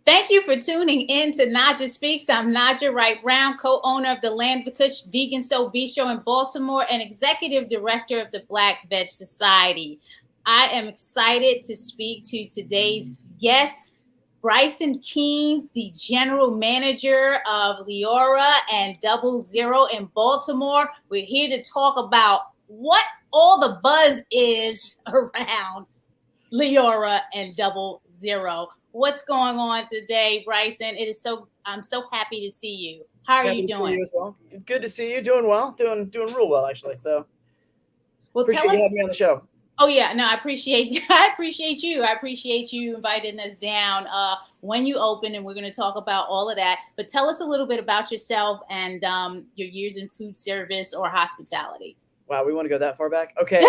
Thank you for tuning in to Naijha Speaks. I'm Naijha Wright Brown, co-owner of the Land of Kush Vegan Soul Bistro in Baltimore and executive director of the Black Veg Society. I am excited to speak to today's guest, Bryson Keens, the general manager of Liora and Double Zero in Baltimore. We're here to talk about what all the buzz is around Liora and Double Zero. What's going on today, Bryson? I'm so happy to see you. How are you doing? You as well. Good to see you. Doing well. Doing real well, actually. So appreciate you having me on the show. Oh yeah, no, I appreciate you. I appreciate you inviting us down when you open, and we're going to talk about all of that. But tell us a little bit about yourself and your years in food service or hospitality. Wow, we want to go that far back? Okay.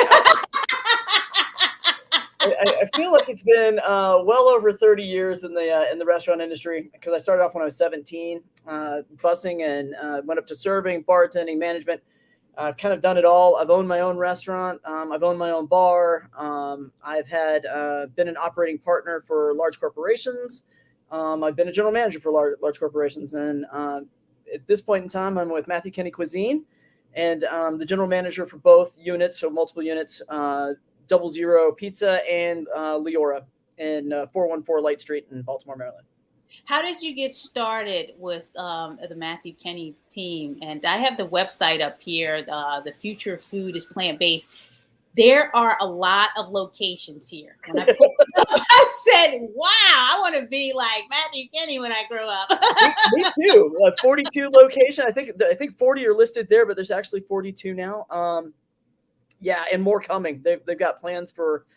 I feel like it's been well over 30 years in the restaurant industry, because I started off when I was 17, bussing, and went up to serving, bartending, management. I've kind of done it all. I've owned my own restaurant. I've owned my own bar. I've had been an operating partner for large corporations. I've been a general manager for large corporations. And at this point in time, I'm with Matthew Kenney Cuisine, and the general manager for both units, so multiple units, Double Zero Pizza and Liora in 414 Light Street in Baltimore, Maryland. How did you get started with the Matthew Kenney team? And I have the website up here. The future of food is plant-based. There are a lot of locations here. When I put it up, I said, wow, I want to be like Matthew Kenney when I grow up. Me too. 42 locations. I think 40 are listed there, but there's actually 42 now. Yeah, and more coming. They've got plans for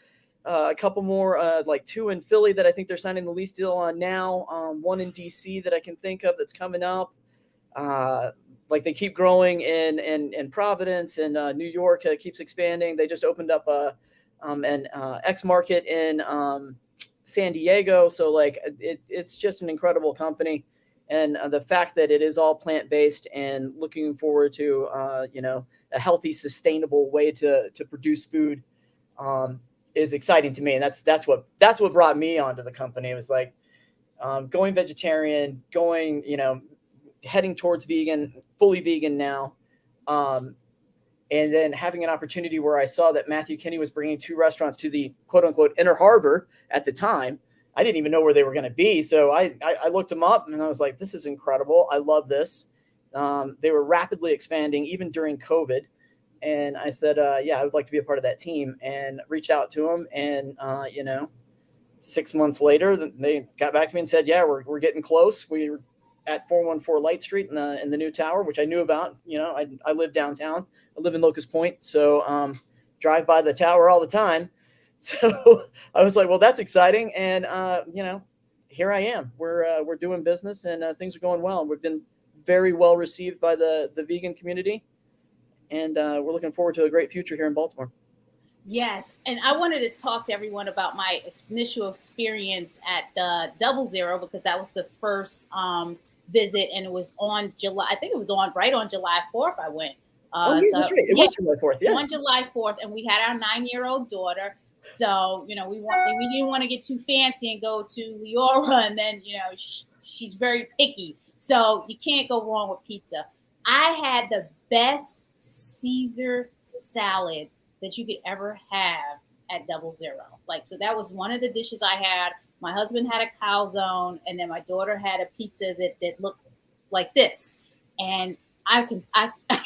a couple more, like 2 in Philly that I think they're signing the lease deal on now. 1 in DC that I can think of that's coming up. Like they keep growing in Providence, and New York keeps expanding. They just opened up an X market in San Diego. So like it's just an incredible company. And the fact that it is all plant-based and looking forward to, a healthy, sustainable way to produce food is exciting to me. And that's what brought me onto the company. It was like going vegetarian, heading towards vegan, fully vegan now. And then having an opportunity where I saw that Matthew Kenney was bringing 2 restaurants to the quote unquote Inner Harbor at the time. I didn't even know where they were going to be. So I looked them up, and I was like, this is incredible. I love this. They were rapidly expanding even during COVID. And I said, yeah, I would like to be a part of that team, and reached out to them. And, 6 months later, they got back to me and said, yeah, we're getting close. We were at 414 Light Street in the new tower, which I knew about. I live downtown. I live in Locust Point. So drive by the tower all the time. So I was like, well, that's exciting. And, here I am. We're doing business, and things are going well. We've been very well received by the vegan community. And we're looking forward to a great future here in Baltimore. Yes. And I wanted to talk to everyone about my initial experience at Double Zero, because that was the first visit. And it was on July. I think it was right on July 4th I went. That's right. It was July 4th. Yes. On July 4th. And we had our 9-year-old daughter. So, we didn't want to get too fancy and go to Liora, and then, she's very picky. So you can't go wrong with pizza. I had the best Caesar salad that you could ever have at Double Zero. So that was one of the dishes I had. My husband had a calzone, and then my daughter had a pizza that looked like this. And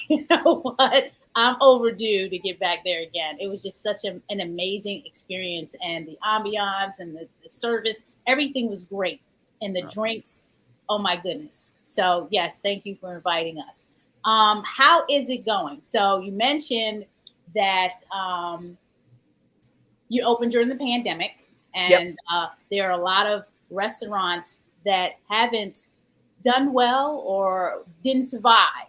you know what? I'm overdue to get back there again. It was just such an amazing experience, and the ambiance and the service, everything was great. And the drinks, oh my goodness. So yes, thank you for inviting us. How is it going? So you mentioned that you opened during the pandemic, and there are a lot of restaurants that haven't done well or didn't survive.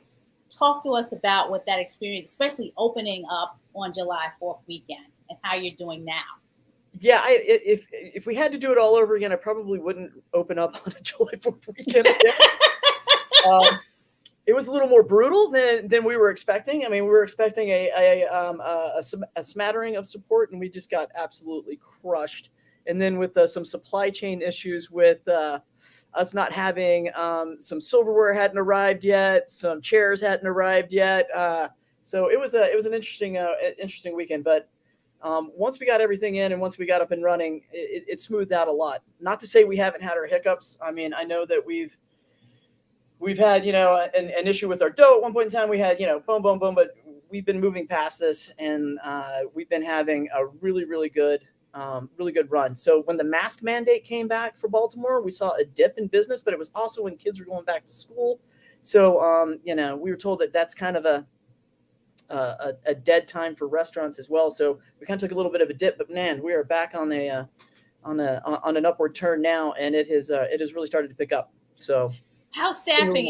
Talk to us about what that experience, especially opening up on July 4th weekend, and how you're doing now. Yeah, if we had to do it all over again, I probably wouldn't open up on a July 4th weekend again. It was a little more brutal than we were expecting. I mean, we were expecting a smattering of support, and we just got absolutely crushed. And then with some supply chain issues with us not having some silverware hadn't arrived yet, some chairs hadn't arrived yet. So it was an interesting weekend. But once we got everything in and once we got up and running, it smoothed out a lot. Not to say we haven't had our hiccups. I mean, I know that we've had, an issue with our dough at one point in time. We had, boom, boom, boom, but we've been moving past this, and we've been having a really, really good run. So when the mask mandate came back for Baltimore, we saw a dip in business, but it was also when kids were going back to school. So, we were told that that's kind of a dead time for restaurants as well. So we kind of took a little bit of a dip, but man, we are back on an upward turn now, and it has really started to pick up. So how's staffing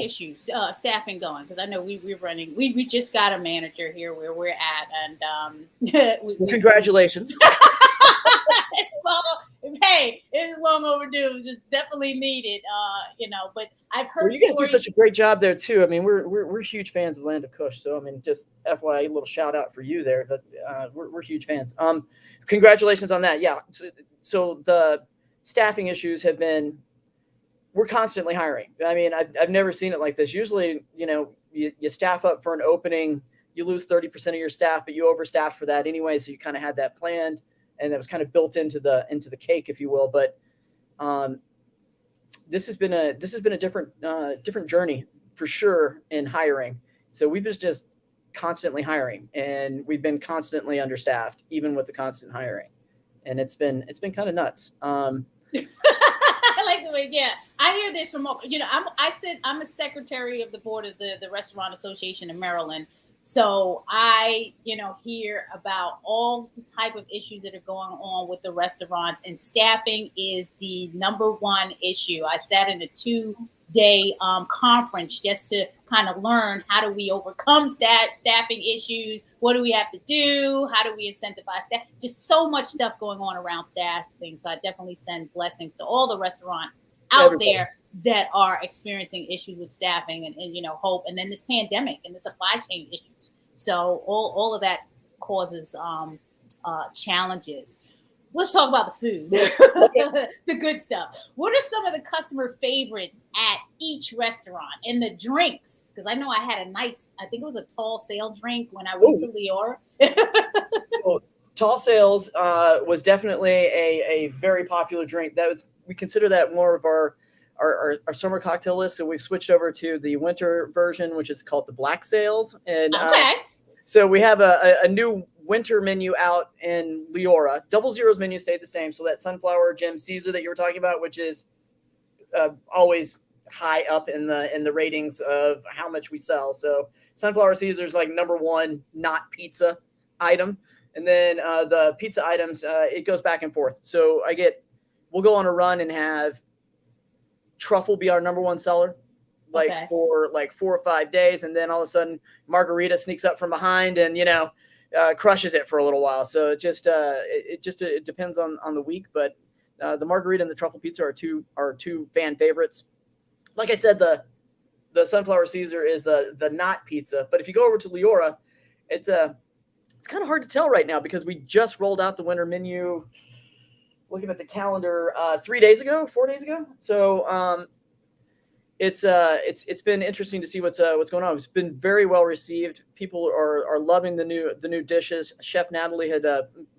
going? Because I know we're running. We just got a manager here where we're at, and congratulations. It's long overdue. It's just definitely needed. But I've heard you guys do such a great job there too. I mean, we're huge fans of Land of Kush. So I mean, just FYI, a little shout out for you there. But we're huge fans. Congratulations on that. Yeah. So the staffing issues have been. We're constantly hiring. I mean, I've never seen it like this. Usually, you staff up for an opening, you lose 30% of your staff, but you overstaff for that anyway. So you kind of had that planned, and that was kind of built into the cake, if you will. But this has been a different journey for sure in hiring. So we've just constantly hiring, and we've been constantly understaffed, even with the constant hiring, and it's been kind of nuts. I like the way, yeah. I hear this from, I'm a secretary of the board of the Restaurant Association in Maryland. So I, hear about all the type of issues that are going on with the restaurants, and staffing is the number one issue. I sat in a 2-day conference just to kind of learn how do we overcome staffing issues? What do we have to do? How do we incentivize staff? Just so much stuff going on around staffing. So I definitely send blessings to all the restaurants out there that are experiencing issues with staffing and hope. And then this pandemic and the supply chain issues. So all of that causes challenges. Let's talk about the food, the good stuff. What are some of the customer favorites at each restaurant, and the drinks? Because I know I had I think it was a tall sail drink when I went to Liora. Well, tall sails was definitely a very popular drink. We consider that more of our summer cocktail list. So we've switched over to the winter version, which is called the black sails. And so we have a new winter menu out in Liora. Double Zero's menu stayed the same. So that sunflower gem Caesar that you were talking about, which is always high up in the ratings of how much we sell. So sunflower Caesar is like number one, not pizza item. And then the pizza items, it goes back and forth. So we'll go on a run and have truffle be our number one seller, for 4 or 5 days. And then all of a sudden margarita sneaks up from behind and, crushes it for a little while. So it just depends on the week, but the margarita and the truffle pizza are two fan favorites. Like I said, the sunflower Caesar is the not pizza, but if you go over to Liora, it's kind of hard to tell right now because we just rolled out the winter menu. Looking at the calendar, 4 days ago. So it's been interesting to see what's going on. It's been very well received. People are loving the new dishes. Chef Natalie had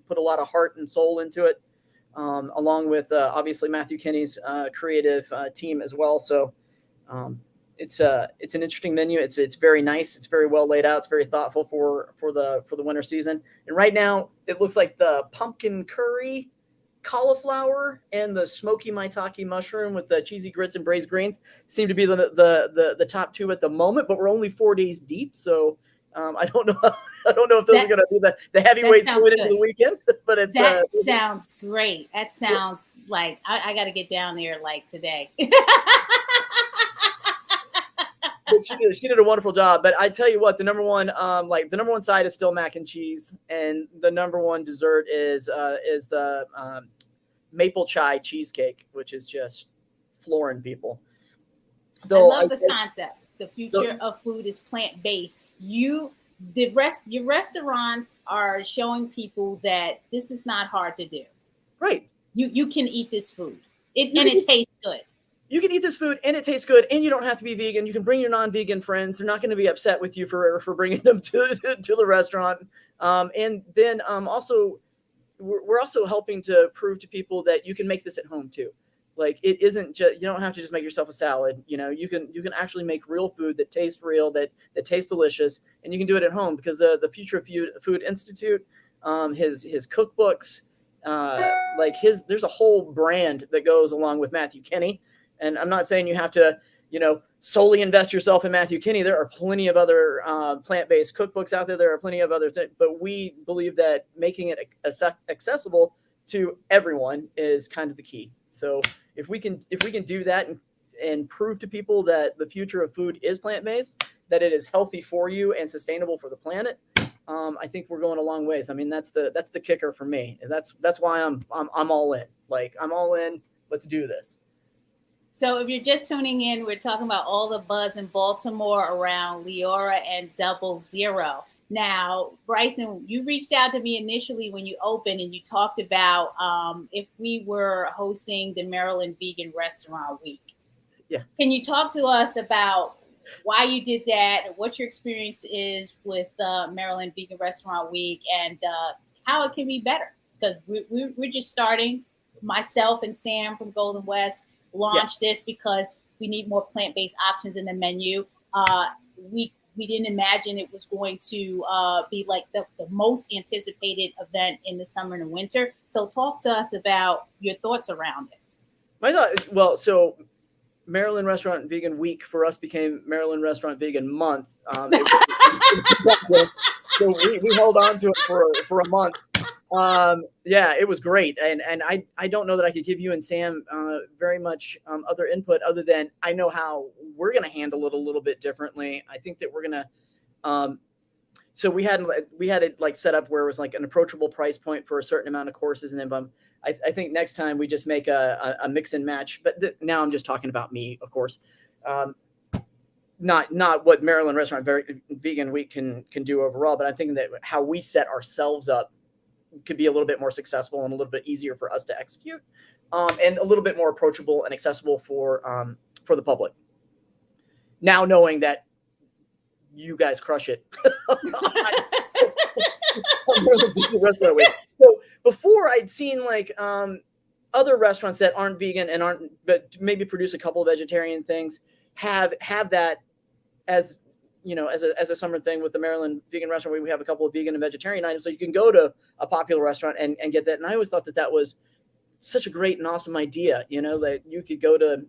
put a lot of heart and soul into it, along with obviously Matthew Kenney's creative team as well. So it's an interesting menu. It's very nice. It's very well laid out. It's very thoughtful for the winter season. And right now it looks like the pumpkin curry, cauliflower, and the smoky maitake mushroom with the cheesy grits and braised greens seem to be the top two at the moment, but we're only 4 days deep. So I don't know if those are going to be the heavyweights going into the weekend, but sounds great. That sounds like I got to get down there like today. She did a wonderful job, but I tell you what, the number one side is still mac and cheese, and the number one dessert is the maple chai cheesecake, which is just flooring people. I love the concept. The future of food is plant-based. Your restaurants are showing people that this is not hard to do. Right. You can eat this food, and it tastes good. you can eat this food and it tastes good, and you don't have to be vegan. You can bring your non-vegan friends. They're not going to be upset with you for bringing them to the restaurant. And then also, we're also helping to prove to people that you can make this at home too. Like, it isn't just, you don't have to just make yourself a salad. You can actually make real food that tastes real, that tastes delicious, and you can do it at home, because the Future of Food Institute, his cookbooks, there's a whole brand that goes along with Matthew Kenney. And I'm not saying you have to, solely invest yourself in Matthew Kenney. There are plenty of other plant-based cookbooks out there. There are plenty of other things, but we believe that making it accessible to everyone is kind of the key. So if we can do that and prove to people that the future of food is plant-based, that it is healthy for you and sustainable for the planet, I think we're going a long ways. I mean, that's the kicker for me. And that's why I'm all in. Like, I'm all in. Let's do this. So if you're just tuning in, we're talking about all the buzz in Baltimore around Liora and Double Zero. Now, Bryson, you reached out to me initially when you opened, and you talked about if we were hosting the Maryland Vegan Restaurant Week. Yeah. Can you talk to us about why you did that, and what your experience is with Maryland Vegan Restaurant Week, and how it can be better? Because we're just starting. Myself and Sam from Golden West launched this because we need more plant-based options in the menu. We didn't imagine it was going to be like the most anticipated event in the summer and the winter. So talk to us about your thoughts around it. So Maryland Restaurant Vegan Week for us became Maryland Restaurant Vegan Month. So we held on to it for a month. It was great. And I don't know that I could give you and Sam very much other input, other than I know how we're going to handle it a little bit differently. I think that we're going to, so we had it like set up where it was like an approachable price point for a certain amount of courses. And then I think next time we just make a mix and match, but now I'm just talking about me, of course. Not what Maryland Restaurant Vegan Week can do overall, but I think that how we set ourselves up could be a little bit more successful and a little bit easier for us to execute, and a little bit more approachable and accessible for the public. Now, knowing that you guys crush it. So before, I'd seen like other restaurants that aren't vegan and but maybe produce a couple of vegetarian things have that as as a summer thing with the Maryland Vegan Restaurant. We have a couple of vegan and vegetarian items, so you can go to a popular restaurant and get that. And I always thought that was such a great and awesome idea, that you could go to,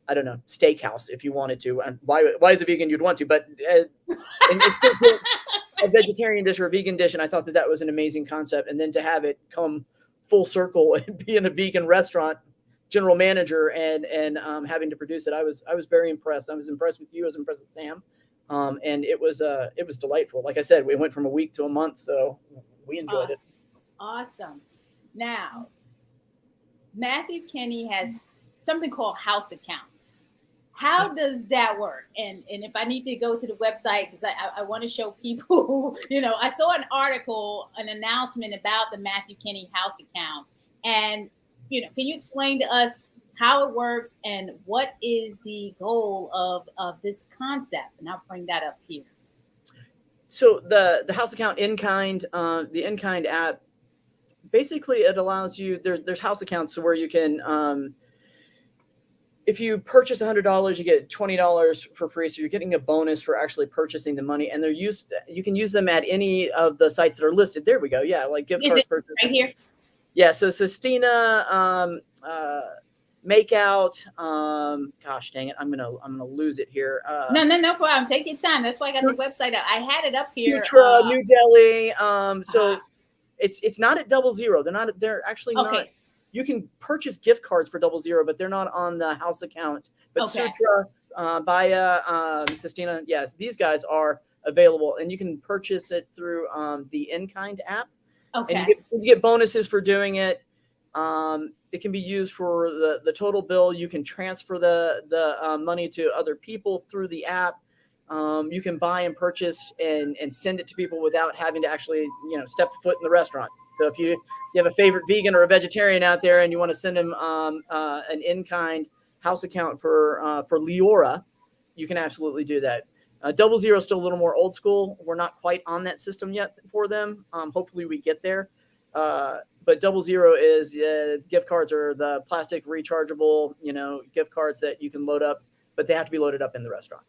I don't know, steakhouse if you wanted to. And why is a vegan you'd want to? But and it's still a vegetarian dish or a vegan dish. And I thought that was an amazing concept. And then to have it come full circle and be in a vegan restaurant general manager and having to produce it, I was very impressed. I was impressed with you. I was impressed with Sam. And it was delightful. Like I said, we went from a week to a month, so we enjoyed it. Awesome. Now, Matthew Kenney has something called house accounts. How does that work? And if I need to go to the website, because I want to show people, I saw an article, an announcement about the Matthew Kenney house accounts. And, can you explain to us how it works and what is the goal of this concept? And I'll bring that up here. So the house account in-kind, the in-kind app, basically it allows you, there's house accounts where you can, if you purchase $100, you get $20 for free. So you're getting a bonus for actually purchasing the money, and you can use them at any of the sites that are listed. There we go. Yeah. Like gift cards purchase. Right here. Yeah. So Sistina, Makeout. Gosh dang it, I'm gonna lose it here. No problem. Take your time. That's why I got the website up. I had it up here. Nutra, New Delhi. So it's not at Double Zero. They're actually not. You can purchase gift cards for Double Zero, but they're not on the house account. But Sutra, Baya, Sistina, yes, these guys are available, and you can purchase it through the in-kind app. Okay. And you get bonuses for doing it. It can be used for the total bill. You can transfer the money to other people through the app. You can buy and purchase and send it to people without having to actually step foot in the restaurant. So if you have a favorite vegan or a vegetarian out there and you want to send them an in-kind house account for Liora, you can absolutely do that. Double Zero is still a little more old school. We're not quite on that system yet for them. Hopefully we get there. But Double Zero is gift cards are the plastic rechargeable, gift cards that you can load up, but they have to be loaded up in the restaurant.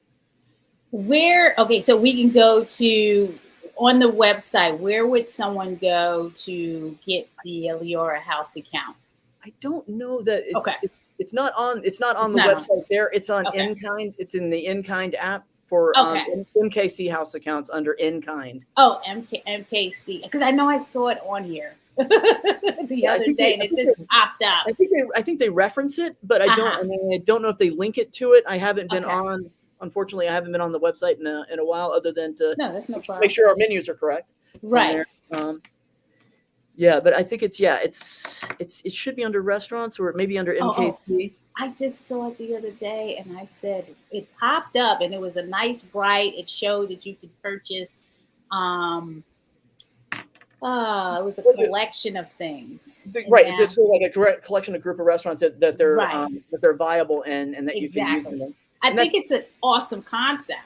Okay, so we can go to on the website. Where would someone go to get the Liora house account? I don't know that it's okay. It's not on the website there. It's on InKind. It's in the InKind app for MKC house accounts under InKind. Oh, MKC, because I know I saw it on here the other day, and it just popped up. I think they reference it, but I don't know if they link it to it. I haven't been on. Unfortunately, I haven't been on the website in a while, other than to make sure our menus are correct. Right. Yeah, but I think it should be under restaurants or maybe under MKC. I just saw it the other day, and I said it popped up, and it was a nice bright. It showed that you could purchase. It was a collection of things. Right, it's just like a collection, a group of restaurants that they're that they're viable in, and that you can use them. I think it's an awesome concept.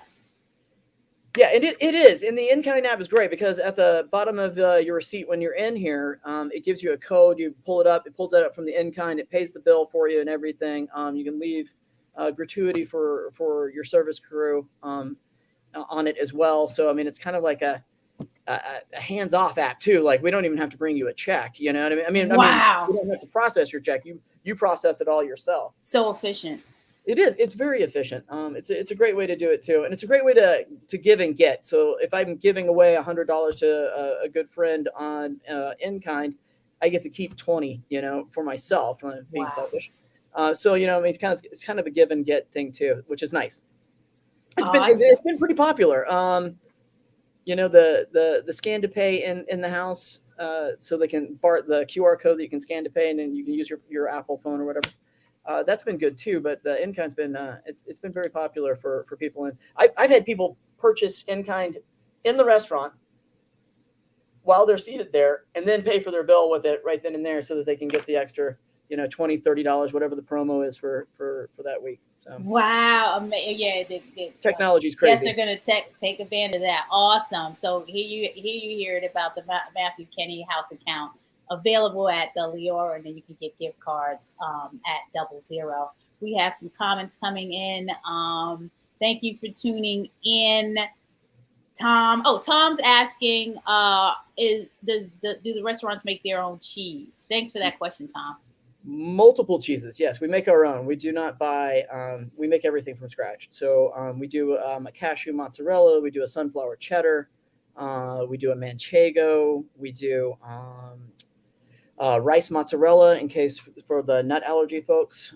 Yeah, it is. And the InKind app is great because at the bottom of your receipt when you're in here, it gives you a code. You pull it up. It pulls that up from the InKind. It pays the bill for you and everything. You can leave gratuity for your service crew on it as well. So, I mean, it's kind of like a hands-off app too. Like, we don't even have to bring you a check. You know what I mean? Wow. You don't have to process your check. You process it all yourself. So efficient. It is. It's very efficient. It's a great way to do it too, and it's a great way to give and get. So if I'm giving away $100 to a good friend on InKind, I get to keep 20, for myself. Being selfish. So it's kind of a give and get thing too, which is nice. It's been pretty popular. The scan to pay in the house, so they can BART the QR code that you can scan to pay, and then you can use your Apple phone or whatever. That's been good too, but the InKind's been it's been very popular for people. And I've had people purchase InKind in the restaurant while they're seated there, and then pay for their bill with it right then and there, so that they can get the extra $20, $30, whatever the promo is for that week. So. Wow, yeah, technology's crazy. Yes, they're going to take advantage of that. Awesome. So here you hear it about the Matthew Kenney house account. Available at the Liora, and then you can get gift cards at Double Zero. We have some comments coming in. Thank you for tuning in, Tom. Oh, Tom's asking, do the restaurants make their own cheese? Thanks for that question, Tom. Multiple cheeses, yes. We make our own. We do not buy. We make everything from scratch. So we do a cashew mozzarella. We do a sunflower cheddar. We do a manchego. We do. Rice mozzarella, in case for the nut allergy folks.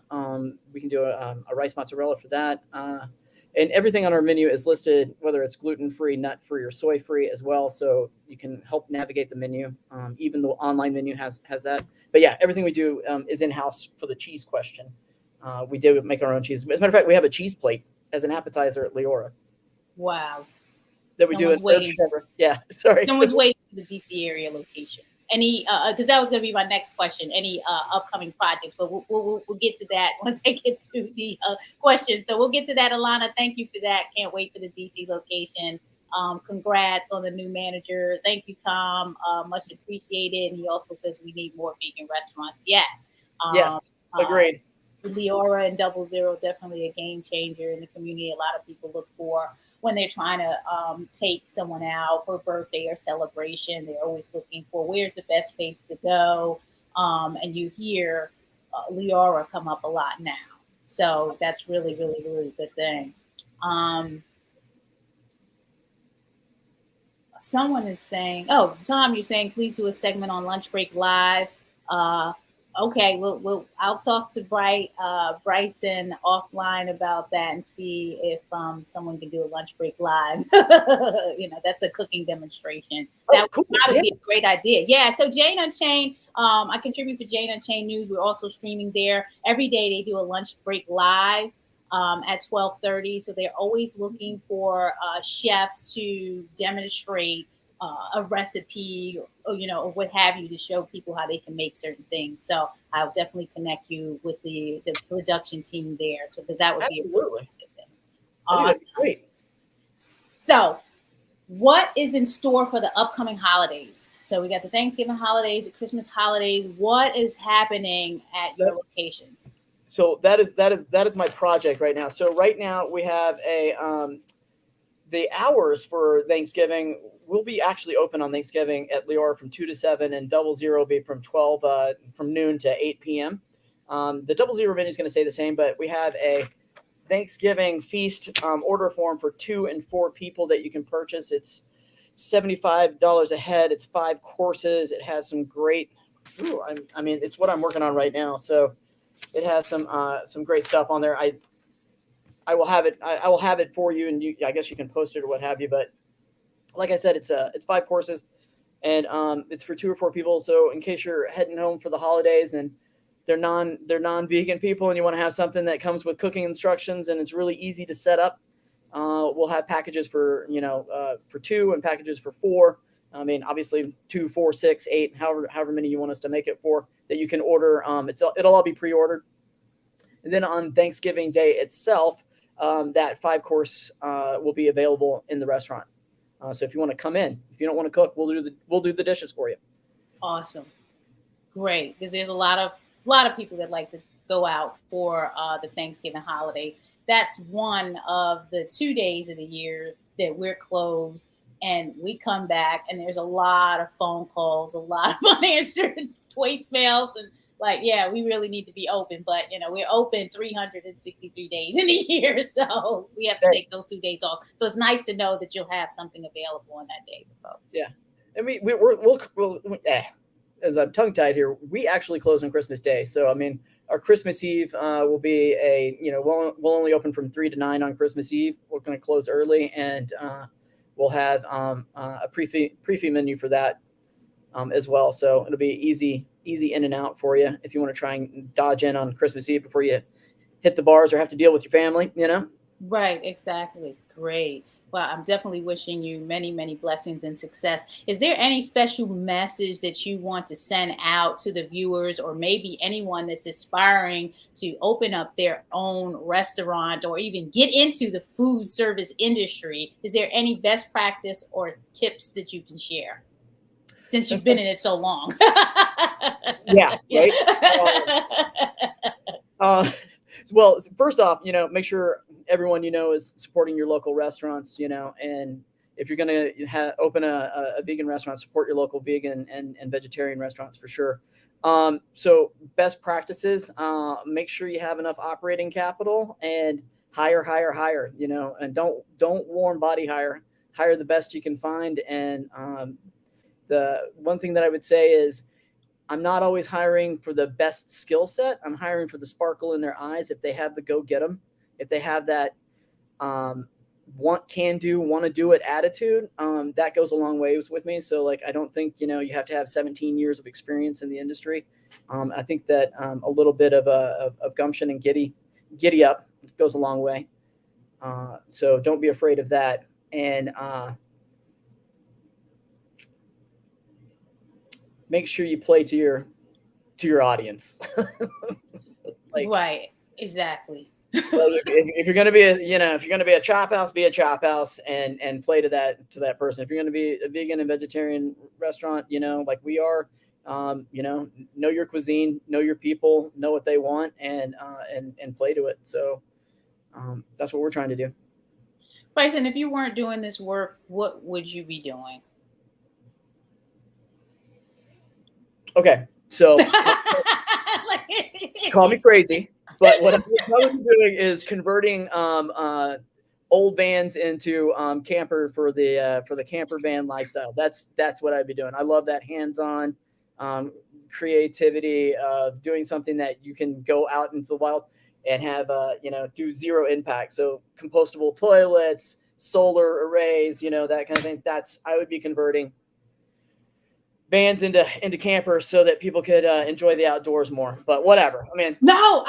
We can do a rice mozzarella for that. And everything on our menu is listed, whether it's gluten-free, nut-free, or soy-free as well. So you can help navigate the menu. Even the online menu has that. But yeah, everything we do is in-house for the cheese question. We do make our own cheese. As a matter of fact, we have a cheese plate as an appetizer at Liora. Wow. That we do it. Yeah, sorry. Someone's waiting for the DC area location. Any, because that was going to be my next question. Any upcoming projects, but we'll get to that once I get to the questions. So we'll get to that, Alana. Thank you for that. Can't wait for the DC location. Congrats on the new manager. Thank you, Tom. Much appreciated. And he also says we need more vegan restaurants. Yes. Yes. Agreed. Liora and Double Zero, definitely a game changer in the community. A lot of people look for when they're trying to take someone out for a birthday or celebration. They're always looking for where's the best place to go. And you hear Liora come up a lot now. So that's really, really, really good thing. Someone is saying, oh, Tom, you're saying, please do a segment on Lunch Break Live. Okay, I'll talk to Bryson offline about that and see if someone can do a lunch break live. That's a cooking demonstration. That would probably be a great idea. Yeah. So Jane Unchained, I contribute for Jane Unchained News. We're also streaming there every day. They do a lunch break live at 12:30. So they're always looking for chefs to demonstrate a recipe, or, or what have you, to show people how they can make certain things. So I'll definitely connect you with the production team there. So because that would be a really Absolutely. good thing. I think that'd be Awesome. great. So what is in store for the upcoming holidays? So we got the Thanksgiving holidays, the Christmas holidays. What is happening at your locations? So that is my project right now. So right now we have the hours for Thanksgiving. We'll be actually open on Thanksgiving at Liora from 2 to 7, and Double Zero will be from from noon to 8 p.m. The Double Zero menu is going to stay the same, but we have a Thanksgiving feast order form for 2 and 4 people that you can purchase. It's $75 a head. It's 5 courses. It has some great. I mean, it's what I'm working on right now. So it has some great stuff on there. I will have it. I will have it for you, and I guess you can post it or what have you. But like I said, it's 5 courses, and it's for 2 or 4 people. So in case you're heading home for the holidays and they're non-vegan people, and you want to have something that comes with cooking instructions and it's really easy to set up, we'll have packages for 2 and packages for 4. I mean, obviously 2, 4, 6, 8, however many you want us to make it for, that you can order. It'll all be pre-ordered, and then on Thanksgiving Day itself, that 5 course will be available in the restaurant. So if you want to come in, if you don't want to cook, we'll do the dishes for you. Awesome, great. Because there's a lot of people that like to go out for the Thanksgiving holiday. That's one of the 2 days of the year that we're closed, and we come back and there's a lot of phone calls, a lot of unanswered voicemails, and yeah, we really need to be open. But we're open 363 days in a year, so we have to take those 2 days off. So it's nice to know that you'll have something available on that day for folks. Yeah, I mean, we'll as I'm tongue tied here, we actually close on Christmas Day. So I mean, our Christmas Eve will be we'll only open from 3 to 9 on Christmas Eve. We're going to close early, and we'll have a pre-fee menu for that as well. So it'll be easy in and out for you if you want to try and dodge in on Christmas Eve before you hit the bars or have to deal with your family. Right, exactly. Great. Well, I'm definitely wishing you many, many blessings and success. Is there any special message that you want to send out to the viewers, or maybe anyone that's aspiring to open up their own restaurant or even get into the food service industry? Is there any best practice or tips that you can share, since you've been in it so long? Yeah, right. Well, first off, make sure everyone is supporting your local restaurants. And if you're going to open a vegan restaurant, support your local vegan and vegetarian restaurants for sure. So best practices: make sure you have enough operating capital, and hire. And don't warm body hire. Hire the best you can find. And the one thing that I would say is, I'm not always hiring for the best skill set. I'm hiring for the sparkle in their eyes. If they have the go get them, if they have that want to do it attitude, that goes a long ways with me. So I don't think you have to have 17 years of experience in the industry. I think that a little bit of gumption and giddy up goes a long way. So don't be afraid of that. And make sure you play to your audience. Right, exactly. if you're going to be if you're going to be a chop house, be a chop house, and play to that person. If you're going to be a vegan and vegetarian restaurant, like we are, know your cuisine, know your people, know what they want, and play to it. So that's what we're trying to do. Bryson, if you weren't doing this work, what would you be doing? Okay, so call me crazy, but what I'm probably doing is converting old vans into camper for the camper van lifestyle. That's what I'd be doing. I love that hands-on creativity of doing something that you can go out into the wild and have do zero impact. So compostable toilets, solar arrays, that kind of thing. I would be converting vans into campers so that people could enjoy the outdoors more. But whatever. I mean, no,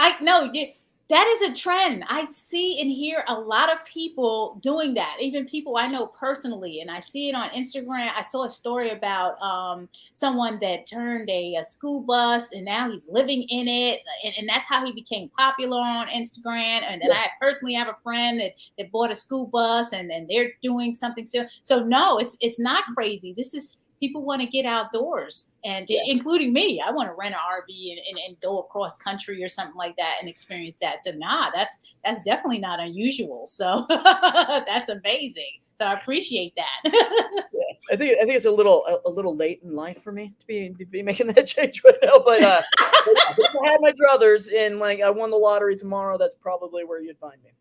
That is a trend. I see and hear a lot of people doing that, even people I know personally. And I see it on Instagram. I saw a story about someone that turned a school bus and now he's living in it. And that's how he became popular on Instagram. And then Yeah. I personally have a friend that bought a school bus and they're doing something similar. So, no, it's not crazy. This is people want to get outdoors, and Yeah. including me. I want to rent an RV and go across country or something like that and experience that. So that's definitely not unusual. So that's amazing. So I appreciate that. Yeah. I think it's a little late in life for me to be making that change right now. But yeah, if I had my druthers and like I won the lottery tomorrow, that's probably where you'd find me.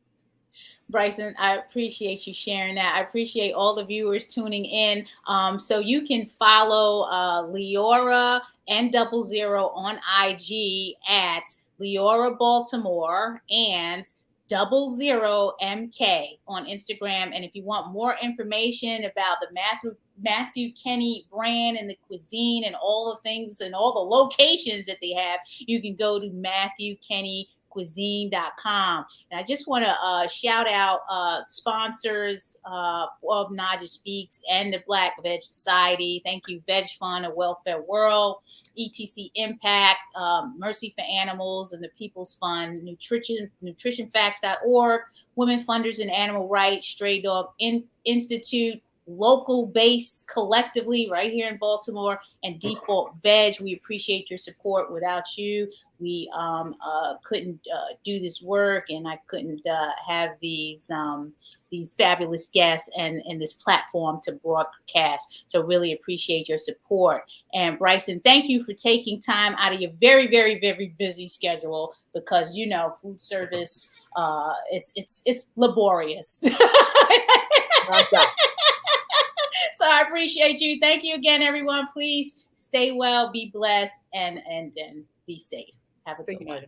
Bryson, I appreciate you sharing that. I appreciate all the viewers tuning in. So you can follow Liora and Double Zero on IG at Liora Baltimore and Double Zero MK on Instagram. And if you want more information about the Matthew Kenney brand and the cuisine and all the things and all the locations that they have, you can go to MatthewKenneyCuisine.com. And I just want to shout out sponsors of Naijha Speaks and the Black Veg Society. Thank you, Veg Fund and Welfare World, ETC Impact, Mercy for Animals, and the People's Fund, nutritionfacts.org, Women Funders and Animal Rights, Stray Dog Institute, local based collectively right here in Baltimore, and Default Veg. We appreciate your support. Without you, we couldn't do this work, and I couldn't have these fabulous guests and this platform to broadcast. So really appreciate your support. And Bryson, thank you for taking time out of your very, very, very busy schedule, because food service, it's laborious. So I appreciate you. Thank you again, everyone. Please stay well, be blessed, and be safe. Have a good one.